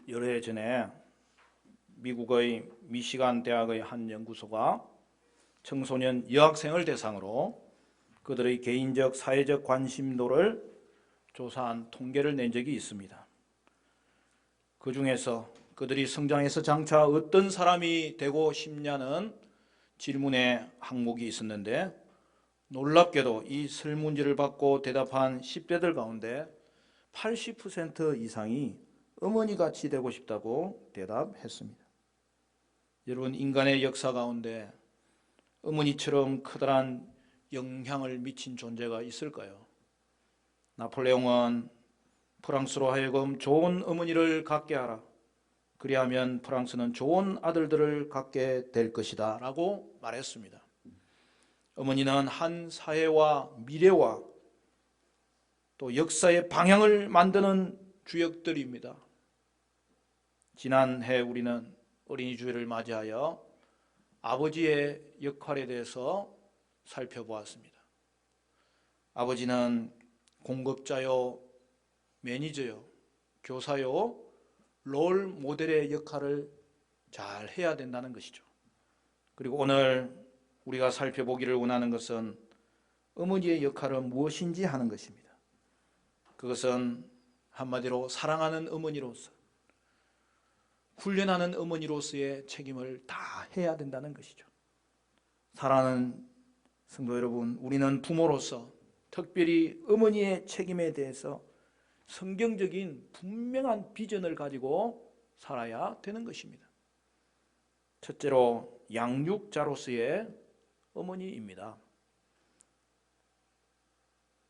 여러 해 전에 미국의 미시간 대학의 한 연구소가 청소년 여학생을 대상으로 그들의 개인적 사회적 관심도를 조사한 통계를 낸 적이 있습니다. 그 중에서 그들이 성장해서 장차 어떤 사람이 되고 싶냐는 질문의 항목이 있었는데, 놀랍게도 이 설문지를 받고 대답한 10대들 가운데 80% 이상이 어머니같이 되고 싶다고 대답했습니다. 여러분, 인간의 역사 가운데 어머니처럼 커다란 영향을 미친 존재가 있을까요? 나폴레옹은 프랑스로 하여금 좋은 어머니를 갖게 하라, 그리하면 프랑스는 좋은 아들들을 갖게 될 것이다 라고 말했습니다. 어머니는 한 사회와 미래와 또 역사의 방향을 만드는 주역들입니다. 지난해 우리는 어린이 주일을 맞이하여 아버지의 역할에 대해서 살펴보았습니다. 아버지는 공급자요, 매니저요, 교사요, 롤 모델의 역할을 잘 해야 된다는 것이죠. 그리고 오늘 우리가 살펴보기를 원하는 것은 어머니의 역할은 무엇인지 하는 것입니다. 그것은 한마디로 사랑하는 어머니로서, 훈련하는 어머니로서의 책임을 다 해야 된다는 것이죠. 사랑하는 성도 여러분, 우리는 부모로서 특별히 어머니의 책임에 대해서 성경적인 분명한 비전을 가지고 살아야 되는 것입니다. 첫째로 양육자로서의 어머니입니다.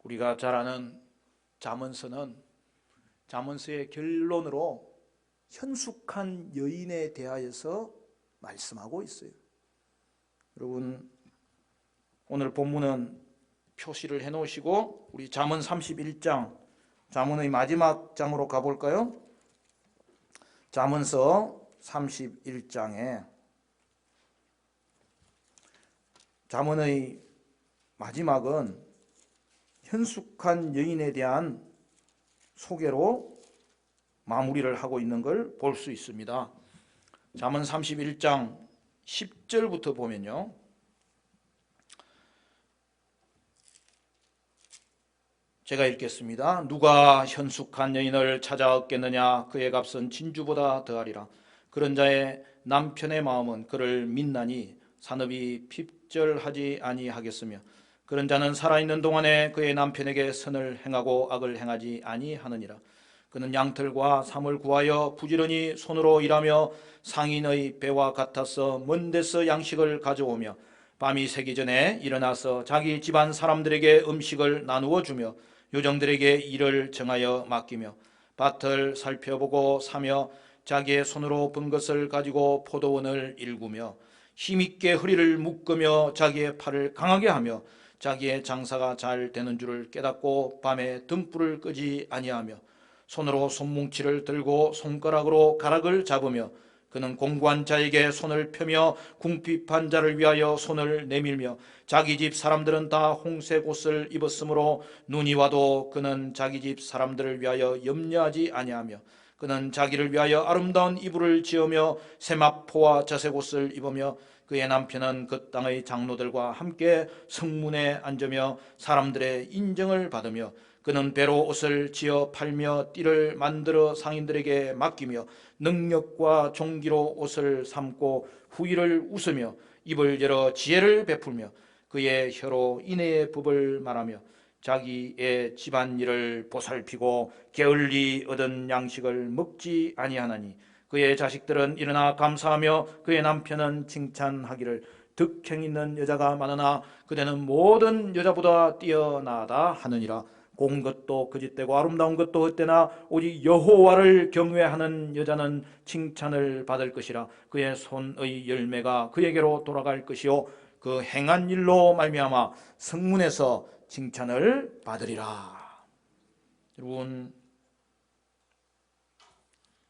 우리가 잘 아는 잠언서는 잠언서의 결론으로 현숙한 여인에 대하여서 말씀하고 있어요. 여러분, 오늘 본문은 표시를 해 놓으시고 우리 잠언 31장, 잠언의 마지막 장으로 가볼까요? 잠언서 31장에 잠언의 마지막은 현숙한 여인에 대한 소개로 마무리를 하고 있는 걸 볼 수 있습니다. 잠언 31장 10절부터 보면요, 제가 읽겠습니다. 누가 현숙한 여인을 찾아 얻겠느냐? 그의 값은 진주보다 더하리라. 그런 자의 남편의 마음은 그를 믿나니 산업이 핍절하지 아니하겠으며, 그런 자는 살아있는 동안에 그의 남편에게 선을 행하고 악을 행하지 아니하느니라. 그는 양털과 삼을 구하여 부지런히 손으로 일하며 상인의 배와 같아서 먼 데서 양식을 가져오며 밤이 새기 전에 일어나서 자기 집안 사람들에게 음식을 나누어 주며 요정들에게 일을 정하여 맡기며 밭을 살펴보고 사며 자기의 손으로 번 것을 가지고 포도원을 일구며 힘있게 허리를 묶으며 자기의 팔을 강하게 하며 자기의 장사가 잘 되는 줄을 깨닫고 밤에 등불을 끄지 아니하며 손으로 손뭉치를 들고 손가락으로 가락을 잡으며 그는 공고한 자에게 손을 펴며 궁핍한 자를 위하여 손을 내밀며 자기 집 사람들은 다 홍색 옷을 입었으므로 눈이 와도 그는 자기 집 사람들을 위하여 염려하지 아니하며 그는 자기를 위하여 아름다운 이불을 지으며 세마포와 자색 옷을 입으며 그의 남편은 그 땅의 장로들과 함께 성문에 앉으며 사람들의 인정을 받으며 그는 배로 옷을 지어 팔며 띠를 만들어 상인들에게 맡기며 능력과 종기로 옷을 삼고 후일을 웃으며 입을 열어 지혜를 베풀며 그의 혀로 인애의 법을 말하며 자기의 집안일을 보살피고 게을리 얻은 양식을 먹지 아니하나니 그의 자식들은 일어나 감사하며 그의 남편은 칭찬하기를 덕행 있는 여자가 많으나 그대는 모든 여자보다 뛰어나다 하느니라. 고운 것도 거짓되고 아름다운 것도 헛되나 오직 여호와를 경외하는 여자는 칭찬을 받을 것이라. 그의 손의 열매가 그에게로 돌아갈 것이요 그 행한 일로 말미암아 성문에서 칭찬을 받으리라. 여러분,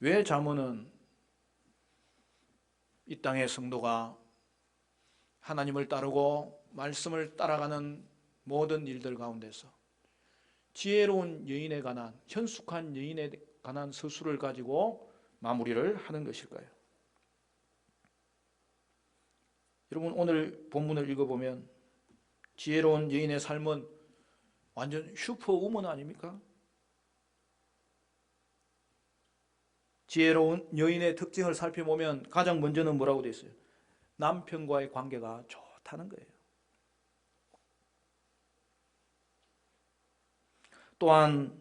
왜 잠언은 이 땅의 성도가 하나님을 따르고 말씀을 따라가는 모든 일들 가운데서 지혜로운 여인에 관한, 현숙한 여인에 관한 서술을 가지고 마무리를 하는 것일까요? 여러분, 오늘 본문을 읽어보면 지혜로운 여인의 삶은 완전 슈퍼우먼 아닙니까? 지혜로운 여인의 특징을 살펴보면 가장 먼저는 뭐라고 되어 있어요? 남편과의 관계가 좋다는 거예요. 또한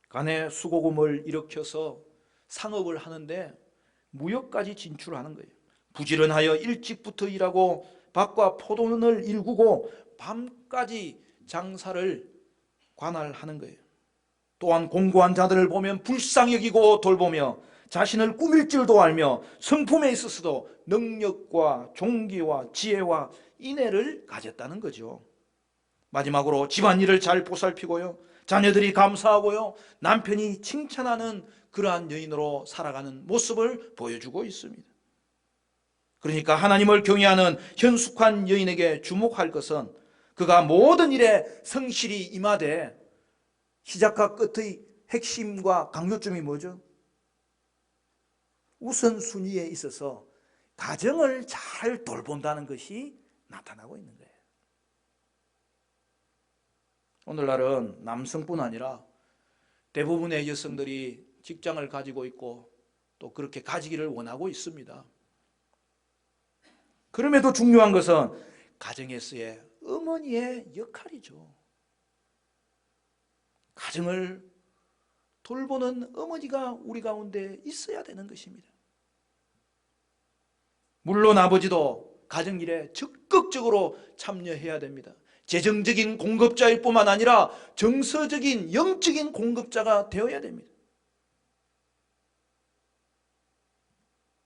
간의 수고금을 일으켜서 상업을 하는데 무역까지 진출하는 거예요. 부지런하여 일찍부터 일하고 밭과 포도원을 일구고 밤까지 장사를 관할하는 거예요. 또한 공고한 자들을 보면 불쌍히 여기고 돌보며 자신을 꾸밀 줄도 알며 성품에 있어서도 능력과 종기와 지혜와 인애를 가졌다는 거죠. 마지막으로 집안일을 잘 보살피고요, 자녀들이 감사하고요, 남편이 칭찬하는 그러한 여인으로 살아가는 모습을 보여주고 있습니다. 그러니까 하나님을 경외하는 현숙한 여인에게 주목할 것은 그가 모든 일에 성실히 임하되 시작과 끝의 핵심과 강조점이 뭐죠? 우선순위에 있어서 가정을 잘 돌본다는 것이 나타나고 있는 거예요. 오늘날은 남성뿐 아니라 대부분의 여성들이 직장을 가지고 있고 또 그렇게 가지기를 원하고 있습니다. 그럼에도 중요한 것은 가정에서의 어머니의 역할이죠. 가정을 돌보는 어머니가 우리 가운데 있어야 되는 것입니다. 물론 아버지도 가정일에 적극적으로 참여해야 됩니다. 재정적인 공급자일 뿐만 아니라 정서적인 영적인 공급자가 되어야 됩니다.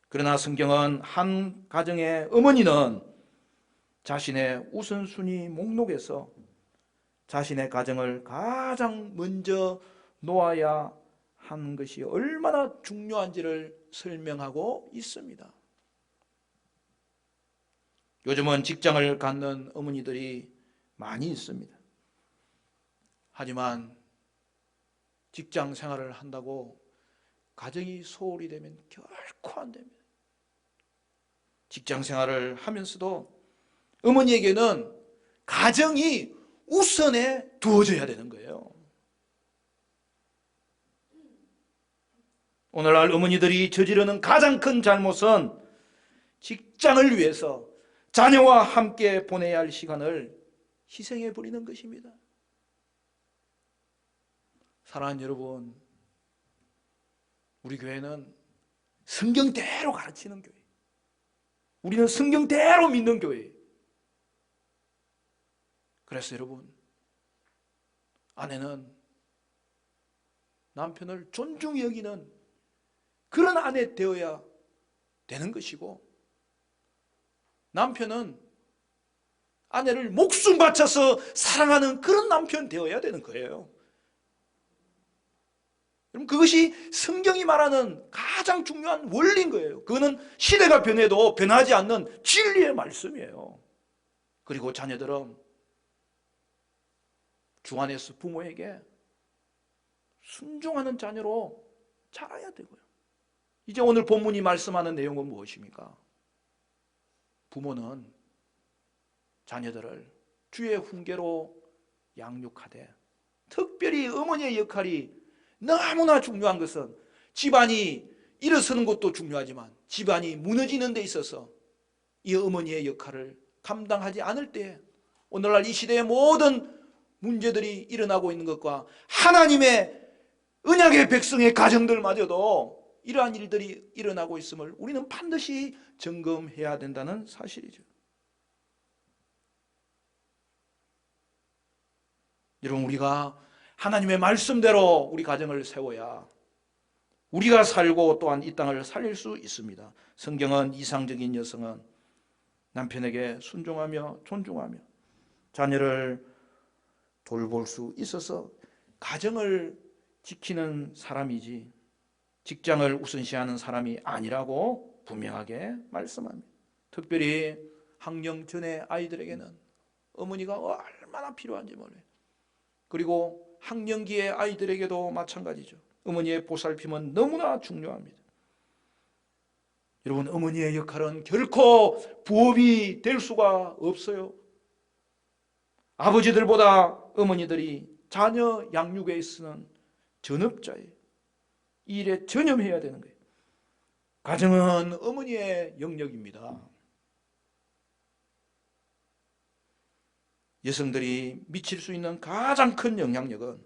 그러나 성경은 한 가정의 어머니는 자신의 우선순위 목록에서 자신의 가정을 가장 먼저 놓아야 하는 것이 얼마나 중요한지를 설명하고 있습니다. 요즘은 직장을 갖는 어머니들이 많이 있습니다. 하지만 직장 생활을 한다고 가정이 소홀히 되면 결코 안 됩니다. 직장 생활을 하면서도 어머니에게는 가정이 우선에 두어져야 되는 거예요. 오늘날 어머니들이 저지르는 가장 큰 잘못은 직장을 위해서 자녀와 함께 보내야 할 시간을 희생해 버리는 것입니다. 사랑하는 여러분, 우리 교회는 성경대로 가르치는 교회, 우리는 성경대로 믿는 교회. 그래서 여러분, 아내는 남편을 존중히 여기는 그런 아내 되어야 되는 것이고, 남편은 아내를 목숨 바쳐서 사랑하는 그런 남편 되어야 되는 거예요. 여러분, 그것이 성경이 말하는 가장 중요한 원리인 거예요. 그거는 시대가 변해도 변하지 않는 진리의 말씀이에요. 그리고 자녀들은 주 안에서 부모에게 순종하는 자녀로 자라야 되고요. 이제 오늘 본문이 말씀하는 내용은 무엇입니까? 부모는 자녀들을 주의 훈계로 양육하되, 특별히 어머니의 역할이 너무나 중요한 것은 집안이 일어서는 것도 중요하지만 집안이 무너지는 데 있어서 이 어머니의 역할을 감당하지 않을 때 오늘날 이 시대의 모든 문제들이 일어나고 있는 것과 하나님의 언약의 백성의 가정들마저도 이러한 일들이 일어나고 있음을 우리는 반드시 점검해야 된다는 사실이죠. 여러분, 우리가 하나님의 말씀대로 우리 가정을 세워야 우리가 살고 또한 이 땅을 살릴 수 있습니다. 성경은 이상적인 여성은 남편에게 순종하며 존중하며 자녀를 돌볼 수 있어서 가정을 지키는 사람이지 직장을 우선시하는 사람이 아니라고 분명하게 말씀합니다. 특별히 학령 전의 아이들에게는 어머니가 얼마나 필요한지 몰라요. 그리고 학령기의 아이들에게도 마찬가지죠. 어머니의 보살핌은 너무나 중요합니다. 여러분, 어머니의 역할은 결코 부업이 될 수가 없어요. 아버지들보다 어머니들이 자녀 양육에 있어서는 전업자예요. 이 일에 전념해야 되는 거예요. 가정은 어머니의 영역입니다. 여성들이 미칠 수 있는 가장 큰 영향력은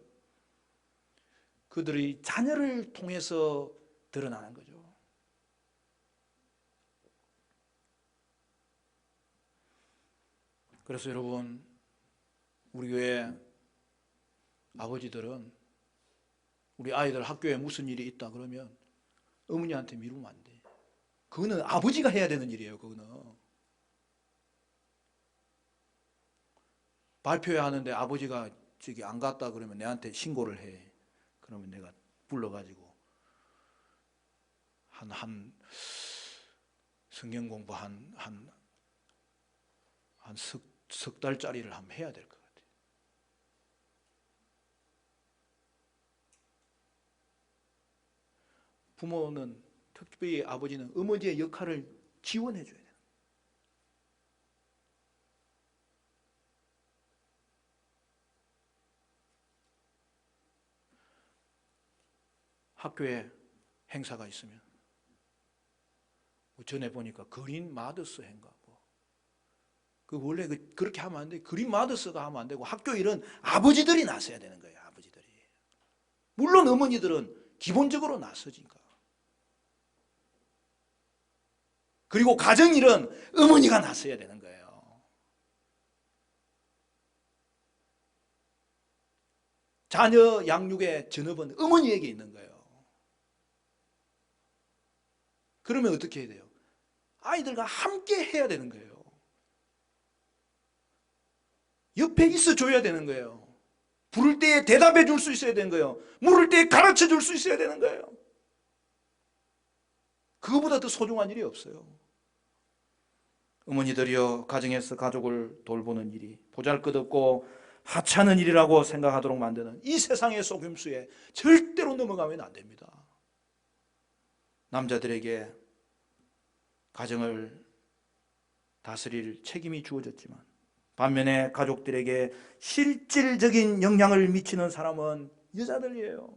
그들의 자녀를 통해서 드러나는 거죠. 그래서 여러분, 우리 교회 아버지들은 우리 아이들 학교에 무슨 일이 있다 그러면 어머니한테 미루면 안 돼. 그거는 아버지가 해야 되는 일이에요. 그거는 발표해야 하는데 아버지가 저기 안 갔다 그러면 내한테 신고를 해. 그러면 내가 불러가지고 한 성경 공부 한 석 달짜리를 한번 해야 될 것 같아요. 부모는, 특별히 아버지는 어머니의 역할을 지원해 줘야 돼요. 학교에 행사가 있으면 전에 보니까 그린 마더스 행가, 그 원래 그렇게 하면 안 돼. 그린 마더스가 하면 안 되고 학교 일은 아버지들이 나서야 되는 거예요. 아버지들이. 물론 어머니들은 기본적으로 나서니까. 그리고 가정 일은 어머니가 나서야 되는 거예요. 자녀 양육의 전업은 어머니에게 있는 거예요. 그러면 어떻게 해야 돼요? 아이들과 함께 해야 되는 거예요. 옆에 있어 줘야 되는 거예요. 부를 때에 대답해 줄 수 있어야 되는 거예요. 물을 때에 가르쳐 줄 수 있어야 되는 거예요. 그거보다 더 소중한 일이 없어요. 어머니들이여, 가정에서 가족을 돌보는 일이 보잘것없고 하찮은 일이라고 생각하도록 만드는 이 세상의 속임수에 절대로 넘어가면 안 됩니다. 남자들에게 가정을 다스릴 책임이 주어졌지만 반면에 가족들에게 실질적인 영향을 미치는 사람은 여자들이에요.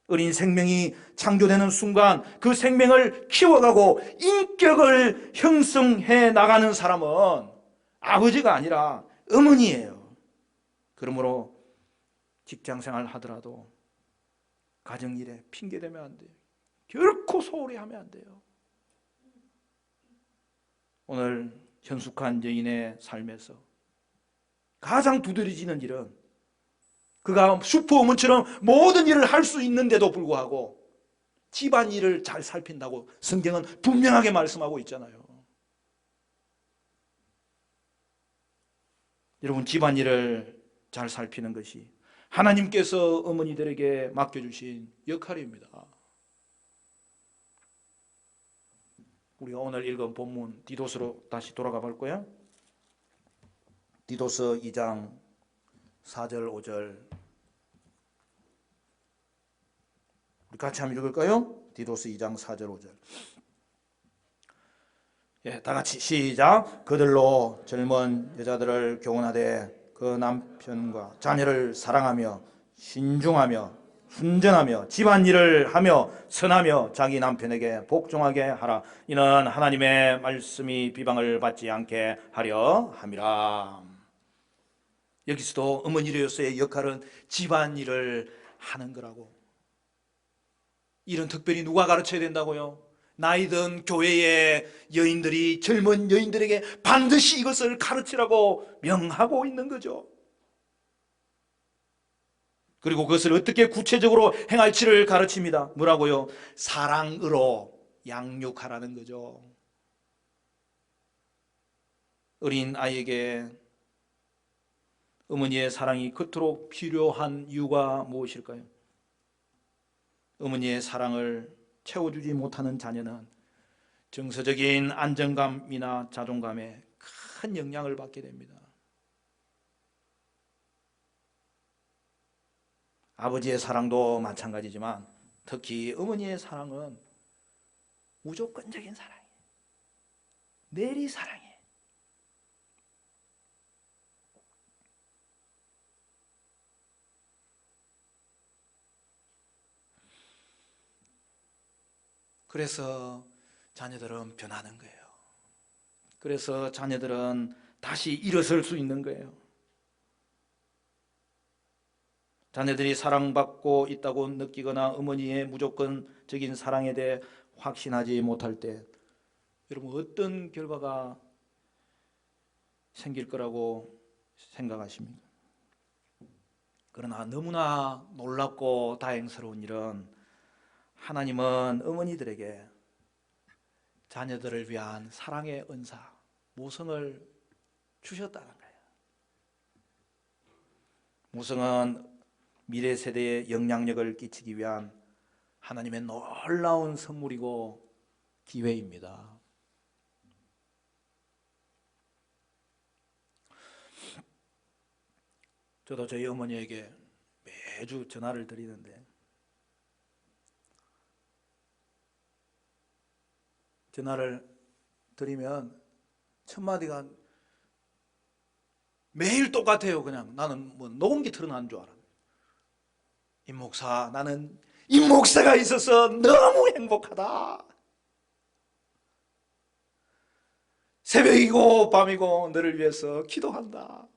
어린 생명이 창조되는 순간 그 생명을 키워가고 인격을 형성해 나가는 사람은 아버지가 아니라 어머니예요. 그러므로 직장생활 하더라도 가정일에 핑계대면 안 돼요. 결코 소홀히 하면 안 돼요. 오늘 현숙한 여인의 삶에서 가장 두드러지는 일은 그가 슈퍼우먼처럼 모든 일을 할 수 있는데도 불구하고 집안일을 잘 살핀다고 성경은 분명하게 말씀하고 있잖아요. 여러분, 집안일을 잘 살피는 것이 하나님께서 어머니들에게 맡겨주신 역할입니다. 우리가 오늘 읽은 본문 디도스로 다시 돌아가 볼 거예요. 디도서 2장 4절 5절 우리 같이 한번 읽을까요? 디도서 2장 4절 5절. 예, 다 같이 시작. 그들로 젊은 여자들을 교훈하되 그 남편과 자녀를 사랑하며 신중하며 순전하며 집안일을 하며 선하며 자기 남편에게 복종하게 하라. 이는 하나님의 말씀이 비방을 받지 않게 하려 함이라. 여기서도 어머니로서의 역할은 집안일을 하는 거라고. 일은 특별히 누가 가르쳐야 된다고요? 나이든 교회의 여인들이 젊은 여인들에게 반드시 이것을 가르치라고 명하고 있는 거죠. 그리고 그것을 어떻게 구체적으로 행할지를 가르칩니다. 뭐라고요? 사랑으로 양육하라는 거죠. 어린 아이에게 어머니의 사랑이 그토록 필요한 이유가 무엇일까요? 어머니의 사랑을 채워주지 못하는 자녀는 정서적인 안정감이나 자존감에 큰 영향을 받게 됩니다. 아버지의 사랑도 마찬가지지만 특히 어머니의 사랑은 무조건적인 사랑이에요. 내리 사랑이에요. 그래서 자녀들은 변하는 거예요. 그래서 자녀들은 다시 일어설 수 있는 거예요. 자녀들이 사랑받고 있다고 느끼거나 어머니의 무조건적인 사랑에 대해 확신하지 못할 때 여러분 어떤 결과가 생길 거라고 생각하십니까? 그러나 너무나 놀랍고 다행스러운 일은 하나님은 어머니들에게 자녀들을 위한 사랑의 은사, 모성을 주셨다는 거예요. 모성은 미래 세대에 영향력을 끼치기 위한 하나님의 놀라운 선물이고 기회입니다. 저도 저희 어머니에게 매주 전화를 드리는데 전화를 드리면 첫 마디가 매일 똑같아요. 그냥 나는 뭐 녹음기 틀어놓은 줄 알아. 임 목사, 나는 임 목사가 있어서 너무 행복하다. 새벽이고 밤이고 너를 위해서 기도한다.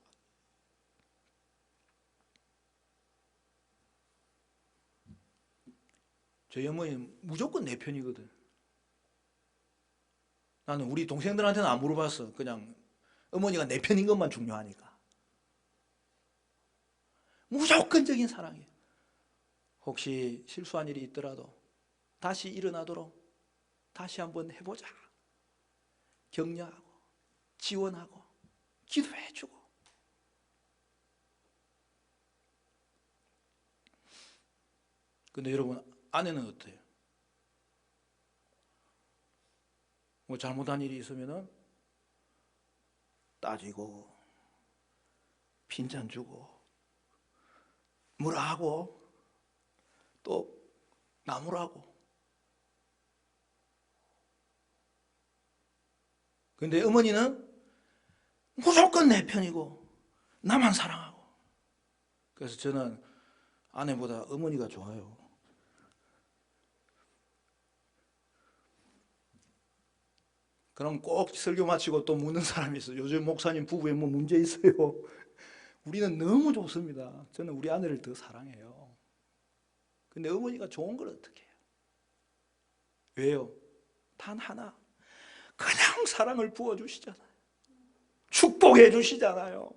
저희 어머니는 무조건 내 편이거든. 나는 우리 동생들한테는 안 물어봤어. 그냥 어머니가 내 편인 것만 중요하니까. 무조건적인 사랑이에요. 혹시 실수한 일이 있더라도 다시 일어나도록 다시 한번 해보자. 격려하고 지원하고 기도해주고. 근데 여러분 아내는 어때요? 뭐 잘못한 일이 있으면은 따지고 핀잔 주고 뭐라 하고 또 나무라고. 근데 어머니는 무조건 내 편이고 나만 사랑하고. 그래서 저는 아내보다 어머니가 좋아요. 그럼 꼭 설교 마치고 또 묻는 사람이 있어요. 요즘 목사님 부부에 뭐 문제 있어요? 우리는 너무 좋습니다. 저는 우리 아내를 더 사랑해요. 근데 어머니가 좋은 걸 어떻게 해요? 왜요? 단 하나, 그냥 사랑을 부어주시잖아요. 축복해 주시잖아요.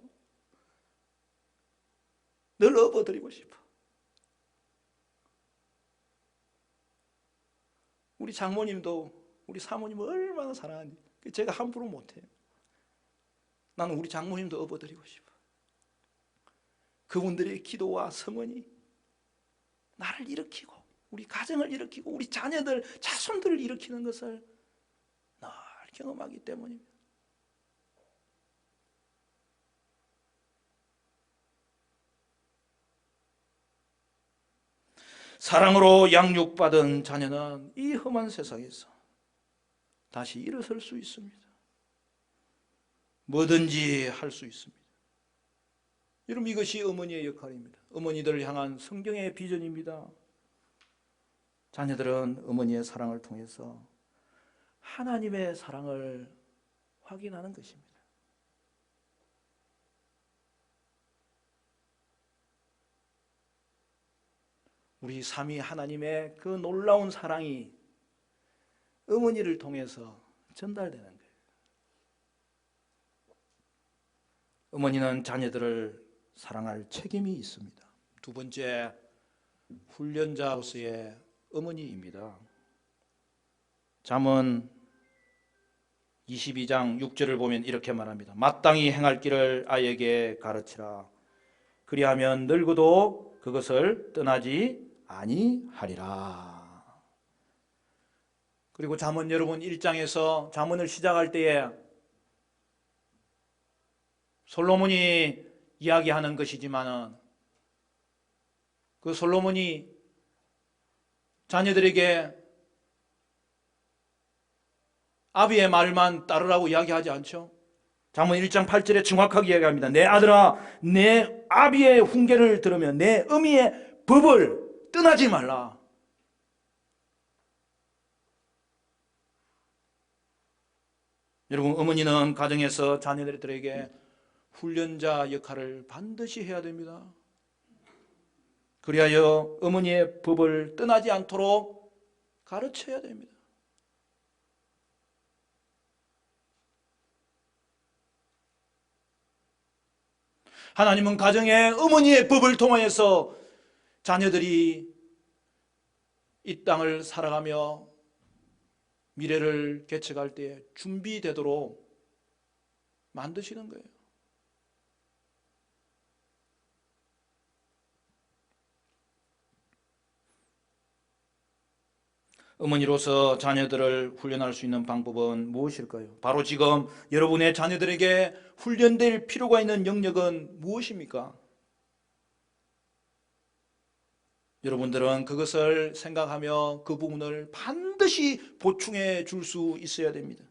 늘 업어드리고 싶어. 우리 장모님도 우리 사모님을 얼마나 사랑하는지 제가 함부로 못해요. 나는 우리 장모님도 업어드리고 싶어. 그분들의 기도와 성원이 나를 일으키고 우리 가정을 일으키고 우리 자녀들, 자손들을 일으키는 것을 늘 경험하기 때문입니다. 사랑으로 양육받은 자녀는 이 험한 세상에서 다시 일어설 수 있습니다. 뭐든지 할 수 있습니다. 여러분 이것이 어머니의 역할입니다. 어머니들을 향한 성경의 비전입니다. 자녀들은 어머니의 사랑을 통해서 하나님의 사랑을 확인하는 것입니다. 우리 삼위 하나님의 그 놀라운 사랑이 어머니를 통해서 전달되는 거예요. 어머니는 자녀들을 사랑할 책임이 있습니다. 두 번째, 훈련자로서의 어머니입니다. 잠언 22장 6절을 보면 이렇게 말합니다. 마땅히 행할 길을 아이에게 가르치라. 그리하면 늙어도 그것을 떠나지 아니하리라. 그리고 잠언 여러분 1장에서 잠언을 시작할 때에 솔로몬이 이야기하는 것이지만은 그 솔로몬이 자녀들에게 아비의 말만 따르라고 이야기하지 않죠. 잠언 1장 8절에 정확하게 이야기합니다. 내 아들아, 내 아비의 훈계를 들으며 내 어미의 법을 떠나지 말라. 여러분, 어머니는 가정에서 자녀들에게 훈련자 역할을 반드시 해야 됩니다. 그리하여 어머니의 법을 떠나지 않도록 가르쳐야 됩니다. 하나님은 가정에 어머니의 법을 통하여서 자녀들이 이 땅을 살아가며 미래를 개척할 때 준비되도록 만드시는 거예요. 어머니로서 자녀들을 훈련할 수 있는 방법은 무엇일까요? 바로 지금 여러분의 자녀들에게 훈련될 필요가 있는 영역은 무엇입니까? 여러분들은 그것을 생각하며 그 부분을 반드시 보충해 줄 수 있어야 됩니다.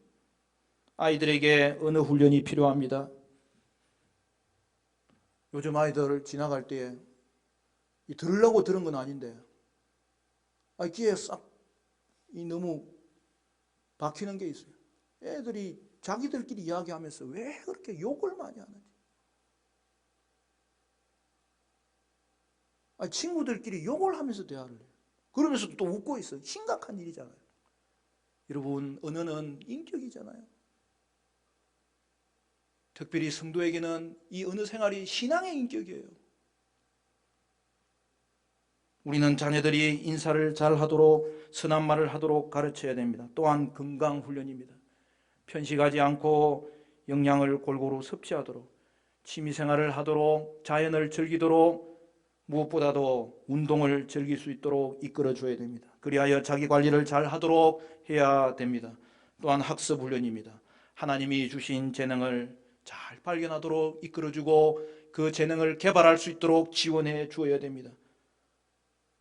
아이들에게 어느 훈련이 필요합니다. 요즘 아이들 지나갈 때 들으려고 들은 건 아닌데 귀에 싹 너무 박히는 게 있어요. 애들이 자기들끼리 이야기하면서 왜 그렇게 욕을 많이 하는지. 친구들끼리 욕을 하면서 대화를 해요. 그러면서도 또 웃고 있어요. 심각한 일이잖아요. 여러분, 언어는 인격이잖아요. 특별히 성도에게는 이 언어 생활이 신앙의 인격이에요. 우리는 자녀들이 인사를 잘 하도록, 선한 말을 하도록 가르쳐야 됩니다. 또한 건강 훈련입니다. 편식하지 않고 영양을 골고루 섭취하도록, 취미생활을 하도록, 자연을 즐기도록, 무엇보다도 운동을 즐길 수 있도록 이끌어 줘야 됩니다. 그리하여 자기 관리를 잘 하도록 해야 됩니다. 또한 학습 훈련입니다. 하나님이 주신 재능을 잘 발견하도록 이끌어주고 그 재능을 개발할 수 있도록 지원해 주어야 됩니다.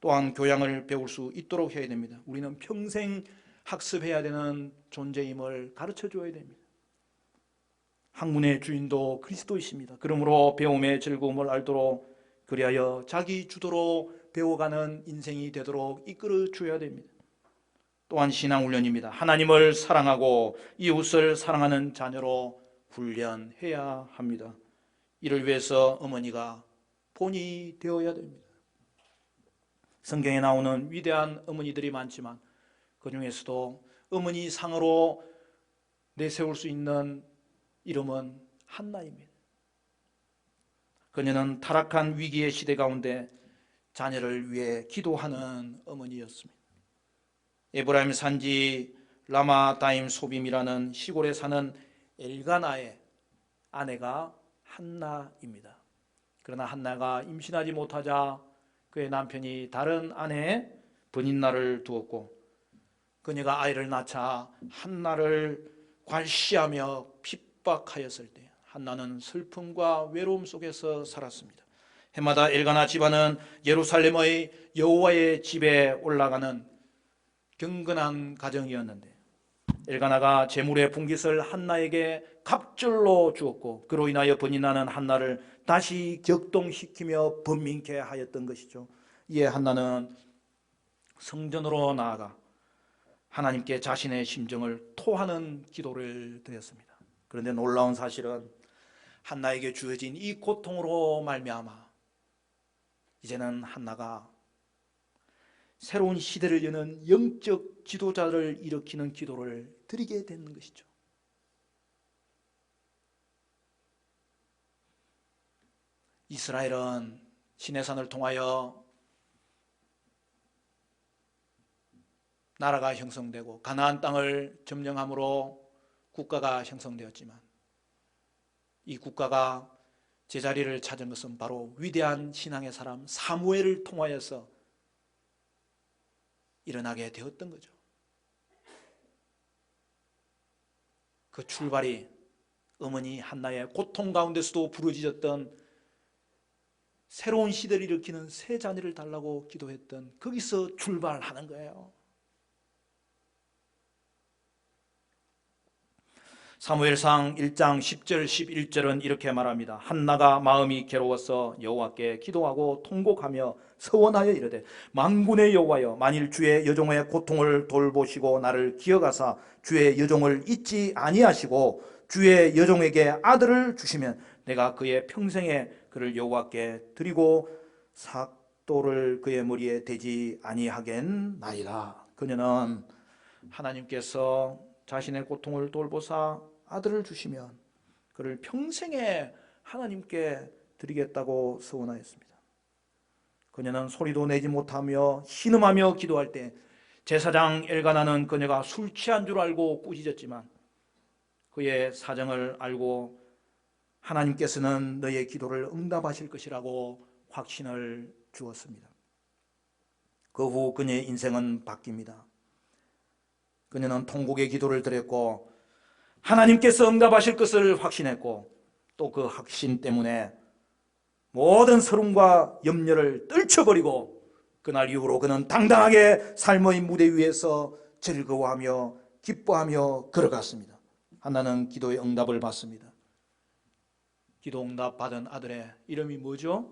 또한 교양을 배울 수 있도록 해야 됩니다. 우리는 평생 학습해야 되는 존재임을 가르쳐 줘야 됩니다. 학문의 주인도 그리스도이십니다. 그러므로 배움의 즐거움을 알도록, 그리하여 자기 주도로 배워가는 인생이 되도록 이끌어 줘야 됩니다. 또한 신앙훈련입니다. 하나님을 사랑하고 이웃을 사랑하는 자녀로 훈련해야 합니다. 이를 위해서 어머니가 본이 되어야 됩니다. 성경에 나오는 위대한 어머니들이 많지만 그 중에서도 어머니 상으로 내세울 수 있는 이름은 한나입니다. 그녀는 타락한 위기의 시대 가운데 자녀를 위해 기도하는 어머니였습니다. 에브라임 산지 라마다임 소빔이라는 시골에 사는 엘가나의 아내가 한나입니다. 그러나 한나가 임신하지 못하자 그의 남편이 다른 아내의 번인날을 두었고, 그녀가 아이를 낳자 한나를 괄시하며 핍박하였을 때 한나는 슬픔과 외로움 속에서 살았습니다. 해마다 엘가나 집안은 예루살렘의 여호와의 집에 올라가는 경건한 가정이었는데 엘가나가 재물의 분깃을 한나에게 갑절로 주었고, 그로 인하여 번인나는 한나를 다시 격동시키며 번민케 하였던 것이죠. 이에 한나는 성전으로 나아가 하나님께 자신의 심정을 토하는 기도를 드렸습니다. 그런데 놀라운 사실은 한나에게 주어진 이 고통으로 말미암아 이제는 한나가 새로운 시대를 여는 영적 지도자를 일으키는 기도를 드리게 되는 것이죠. 이스라엘은 시내산을 통하여 나라가 형성되고 가나안 땅을 점령함으로 국가가 형성되었지만 이 국가가 제자리를 찾은 것은 바로 위대한 신앙의 사람 사무엘을 통하여서 일어나게 되었던 거죠. 그 출발이 어머니 한나의 고통 가운데서도 부르짖었던 새로운 시대를 일으키는 새 자녀를 달라고 기도했던 거기서 출발하는 거예요. 사무엘상 1장 10절 11절은 이렇게 말합니다. 한나가 마음이 괴로워서 여호와께 기도하고 통곡하며 서원하여 이르되 만군의 여호와여, 만일 주의 여종의 고통을 돌보시고 나를 기억하사 주의 여종을 잊지 아니하시고 주의 여종에게 아들을 주시면 내가 그의 평생에 그를 여호와께 드리고 삭도를 그의 머리에 대지 아니하겠나이다. 그녀는 하나님께서 자신의 고통을 돌보사 아들을 주시면 그를 평생에 하나님께 드리겠다고 서원하였습니다. 그녀는 소리도 내지 못하며 신음하며 기도할 때 제사장 엘가나는 그녀가 술 취한 줄 알고 꾸짖었지만 그의 사정을 알고 하나님께서는 너의 기도를 응답하실 것이라고 확신을 주었습니다. 그 후 그녀의 인생은 바뀝니다. 그녀는 통곡의 기도를 드렸고 하나님께서 응답하실 것을 확신했고 또 그 확신 때문에 모든 서름과 염려를 떨쳐버리고 그날 이후로 그는 당당하게 삶의 무대 위에서 즐거워하며 기뻐하며 걸어갔습니다. 한나는 기도의 응답을 받습니다. 기도 응답 받은 아들의 이름이 뭐죠?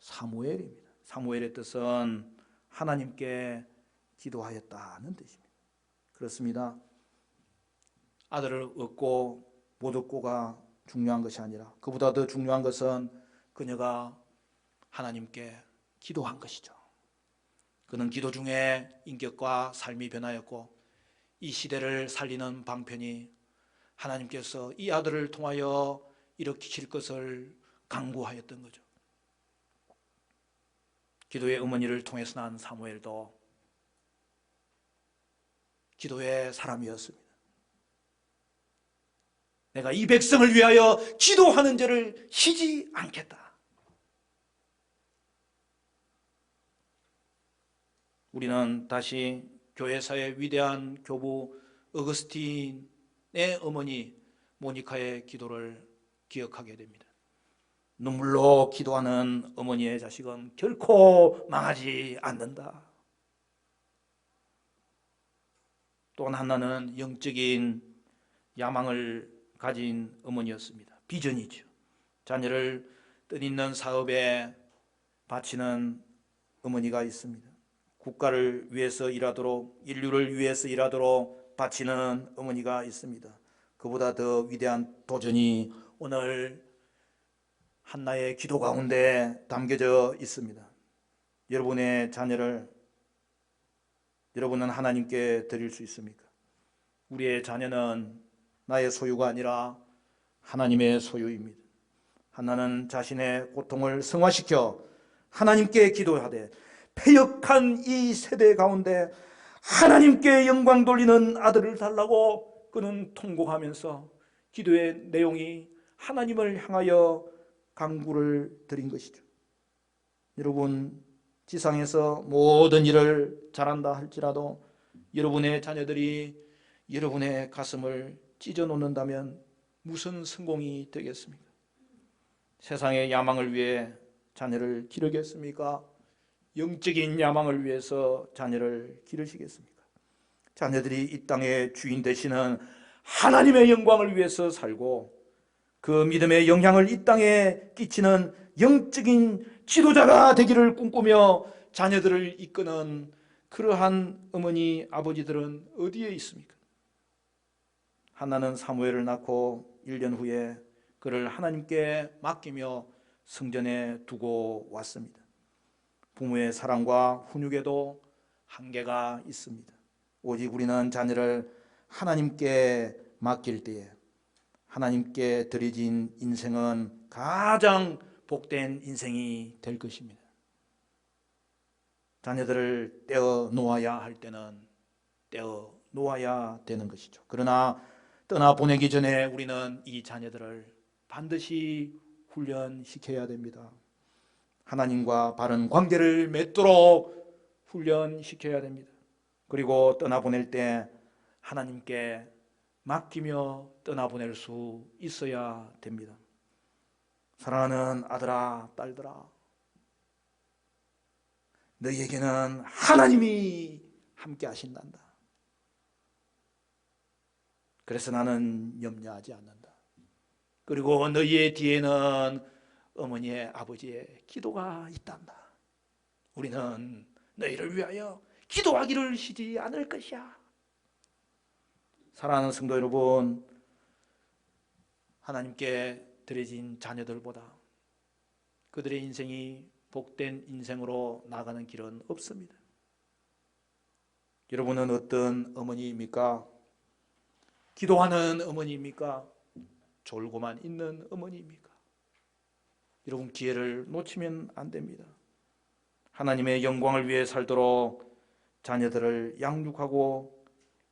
사무엘입니다. 사무엘의 뜻은 하나님께 기도하였다는 뜻입니다. 그렇습니다. 아들을 얻고 못 얻고가 중요한 것이 아니라 그보다 더 중요한 것은 그녀가 하나님께 기도한 것이죠. 그는 기도 중에 인격과 삶이 변하였고 이 시대를 살리는 방편이 하나님께서 이 아들을 통하여 일으키실 것을 간구하였던 거죠. 기도의 어머니를 통해서 난 사무엘도 기도의 사람이었습니다. 내가 이 백성을 위하여 기도하는 죄를 쉬지 않겠다. 우리는 다시 교회사의 위대한 교부 어거스틴의 어머니 모니카의 기도를 기억하게 됩니다. 눈물로 기도하는 어머니의 자식은 결코 망하지 않는다. 또한 한나는 영적인 야망을 가진 어머니였습니다. 비전이죠. 자녀를 뜻있는 사업에 바치는 어머니가 있습니다. 국가를 위해서 일하도록, 인류를 위해서 일하도록 바치는 어머니가 있습니다. 그보다 더 위대한 도전이 오늘 한나의 기도 가운데 담겨져 있습니다. 여러분의 자녀를 여러분은 하나님께 드릴 수 있습니까? 우리의 자녀는 나의 소유가 아니라 하나님의 소유입니다. 한나는 자신의 고통을 승화시켜 하나님께 기도하되 패역한 이 세대 가운데 하나님께 영광 돌리는 아들을 달라고 그는 통곡하면서 기도의 내용이 하나님을 향하여 간구를 드린 것이죠. 여러분, 지상에서 모든 일을 잘한다 할지라도 여러분의 자녀들이 여러분의 가슴을 찢어 놓는다면 무슨 성공이 되겠습니까? 세상의 야망을 위해 자녀를 기르겠습니까? 영적인 야망을 위해서 자녀를 기르시겠습니까? 자녀들이 이 땅의 주인 되시는 하나님의 영광을 위해서 살고 그 믿음의 영향을 이 땅에 끼치는 영적인 지도자가 되기를 꿈꾸며 자녀들을 이끄는 그러한 어머니, 아버지들은 어디에 있습니까? 한나는 사무엘을 낳고 1년 후에 그를 하나님께 맡기며 성전에 두고 왔습니다. 부모의 사랑과 훈육에도 한계가 있습니다. 오직 우리는 자녀를 하나님께 맡길 때에 하나님께 드려진 인생은 가장 복된 인생이 될 것입니다. 자녀들을 떼어 놓아야 할 때는 떼어 놓아야 되는 것이죠. 그러나 떠나보내기 전에 우리는 이 자녀들을 반드시 훈련시켜야 됩니다. 하나님과 바른 관계를 맺도록 훈련시켜야 됩니다. 그리고 떠나보낼 때 하나님께 맡기며 떠나보낼 수 있어야 됩니다. 사랑하는 아들아, 딸들아, 너희에게는 하나님이 함께 하신단다. 그래서 나는 염려하지 않는다. 그리고 너희의 뒤에는 어머니의 아버지의 기도가 있단다. 우리는 너희를 위하여 기도하기를 쉬지 않을 것이야. 사랑하는 성도 여러분, 하나님께 드려진 자녀들보다 그들의 인생이 복된 인생으로 나가는 길은 없습니다. 여러분은 어떤 어머니입니까? 기도하는 어머니입니까? 졸고만 있는 어머니입니까? 여러분, 기회를 놓치면 안 됩니다. 하나님의 영광을 위해 살도록 자녀들을 양육하고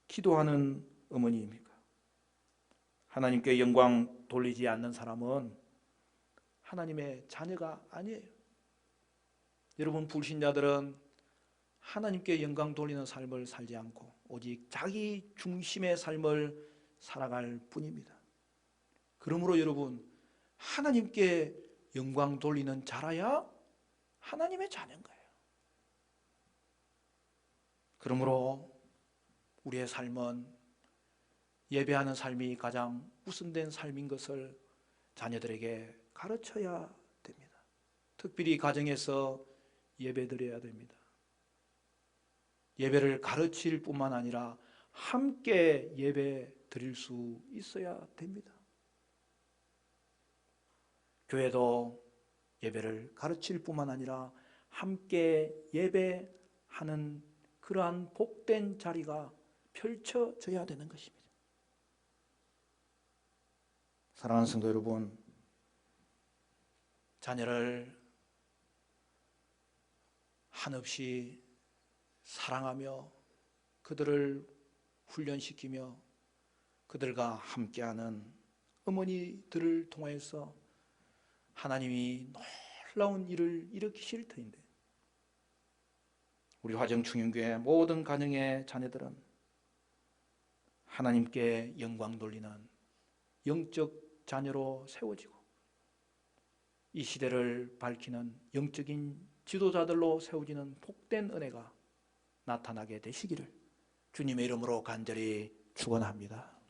기도하는 어머니입니까? 하나님께 영광 돌리지 않는 사람은 하나님의 자녀가 아니에요. 여러분, 불신자들은 하나님께 영광 돌리는 삶을 살지 않고 오직 자기 중심의 삶을 살아갈 뿐입니다. 그러므로 여러분, 하나님께 영광 돌리는 자라야 하나님의 자녀인 거예요. 그러므로 우리의 삶은 예배하는 삶이 가장 우선된 삶인 것을 자녀들에게 가르쳐야 됩니다. 특별히 가정에서 예배드려야 됩니다. 예배를 가르칠 뿐만 아니라 함께 예배 드릴 수 있어야 됩니다. 교회도 예배를 가르칠 뿐만 아니라 함께 예배하는 그러한 복된 자리가 펼쳐져야 되는 것입니다. 사랑하는 성도 여러분, 자녀를 한없이 사랑하며 그들을 훈련시키며 그들과 함께하는 어머니들을 통해서 하나님이 놀라운 일을 일으키실 터인데, 우리 화정충영교회 모든 가정의 자녀들은 하나님께 영광 돌리는 영적 자녀로 세워지고 이 시대를 밝히는 영적인 지도자들로 세워지는 복된 은혜가 나타나게 되시기를 주님의 이름으로 간절히 축원합니다.